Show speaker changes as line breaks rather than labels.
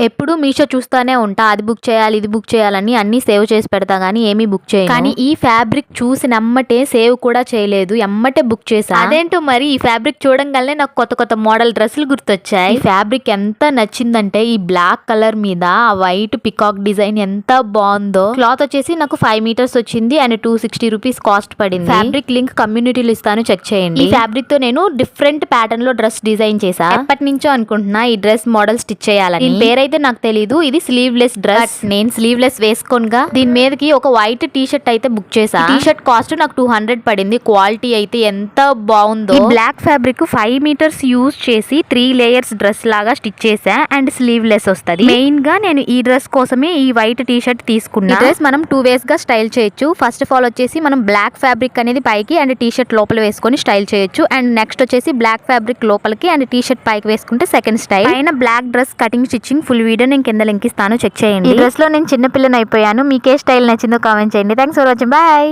ఎప్పుడు మీషో చూస్తానే ఉంటా, అది బుక్ చేయాలి ఇది బుక్ చేయాలని అన్ని సేవ్ చేసి పెడతా గానీ ఏమీ బుక్ చేయను. కానీ ఈ ఫ్యాబ్రిక్ చూసి నమ్మటే సేవ్ కూడా చేయలేదు, ఎమ్మటే బుక్ చేసా. అదేంటో మరి ఈ ఫ్యాబ్రిక్ చూడంగానే నాకు కొత్త కొత్త మోడల్ డ్రెస్సులు గుర్తొచ్చాయి. ఈ ఫ్యాబ్రిక్ ఎంత నచ్చిందంటే ఈ బ్లాక్ కలర్ మీద ఆ వైట్ పికాక్ డిజైన్ ఎంత బాగుందో. క్లాత్ వచ్చేసి నాకు 5 మీటర్స్ వచ్చింది అండ్ 260 రూపీస్ కాస్ట్ పడింది. ఫ్యాబ్రిక్ లింక్ కమ్యూనిటీలో ఇస్తాను, చెక్ చేయండి. ఈ ఫ్యాబ్రిక్ తో నేను డిఫరెంట్ ప్యాటర్న్ లో డ్రెస్ డిజైన్ చేసా. ఎప్పటి నుంచో అనుకుంటున్నా ఈ డ్రెస్ మోడల్ స్టిచ్ చేయాలని. అయితే నాకు తెలీదు, ఇది స్లీవ్లెస్ డ్రెస్. నేను స్లీవ్లెస్ వేసుకోనుగా దీని మీదకి ఒక వైట్ టీ షర్ట్ అయితే బుక్ చేసా. టీ షర్ట్ కాస్ట్ నాకు 200 పడింది. క్వాలిటీ అయితే ఎంత బాగుందో. ఈ బ్లాక్ ఫ్యాబ్రిక్ 5 మీటర్స్ యూజ్ చేసి 3 లేయర్స్ డ్రెస్ లాగా స్టిచ్ చేసా అండ్ స్లీవ్లెస్ వస్తది. మెయిన్ గా నేను ఈ డ్రెస్ కోసమే ఈ వైట్ టీ షర్ట్ తీసుకున్నా. ఈ డ్రెస్ మనం 2 వేస్ గా స్టైల్ చేయొచ్చు. ఫస్ట్ ఆఫ్ ఆల్ వచ్చేసి మనం బ్లాక్ ఫ్యాబ్రిక్ అనేది పైకి అండ్ టీ షర్ట్ లోపల వేసుకొని స్టైల్ చేయొచ్చు. అండ్ నెక్స్ట్ వచ్చేసి బ్లాక్ ఫ్యాబ్రిక్ లోపలికి అండ్ టీ షర్ట్ పైకి వేసుకుంటే సెకండ్ స్టైల్. పైన black dress cutting stitching full video నేను కింద లింక్ ఇస్తాను, చెక్ చేయండి. ఈ డ్రెస్ లో నేను చిన్న పిల్లని అయిపోయాను. మీకే స్టైల్ నచ్చిందో కామెంట్ చేయండి. Thanks for watching, bye.